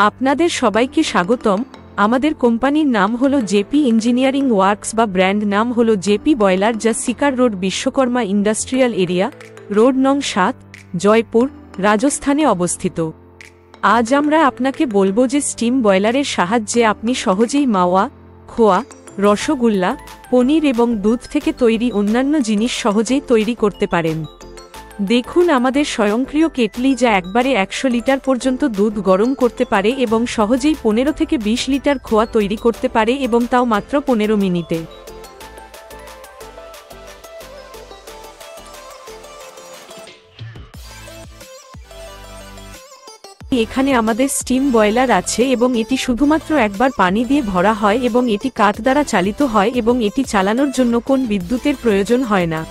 আপনাদের সবাইকে স্বাগতম। আমাদের কোম্পানির নাম হলো জেপি ইঞ্জিনিয়ারিং ওয়ার্কস বা ব্র্যান্ড নাম হলো জেপি বয়লার, যা seeker road, Vishwakarma industrial area, road নং 7, জয়পুর, রাজস্থানে অবস্থিত। আজ আমরা আপনাকে বলবো যে স্টিম বয়লারের সাহায্যে আপনি সহজেই মাওয়া, খোয়া, রসগোল্লা, পনির এবং দুধ থেকে তৈরি অন্যান্য জিনিস সহজেই তৈরি করতে পারেন। দেখুন আমাদের স্বয়ংক্রিয় কেটলি, যা একবারে 100 লিটার পর্যন্ত দুধ গরম করতে পারে এবং সহজেই 15 থেকে 20 লিটার খোয়া তৈরি করতে পারে, এবং তাও মাত্র 15 মিনিটে। এখানে আমাদের স্টিম বয়লার আছে এবং এটি শুধুমাত্র একবার পানি দিয়ে ভরা হয় এবং এটি কাঠ দ্বারা চালিত হয় এবং এটি চালানোর জন্য কোন বিদ্যুতের প্রয়োজন হয় না।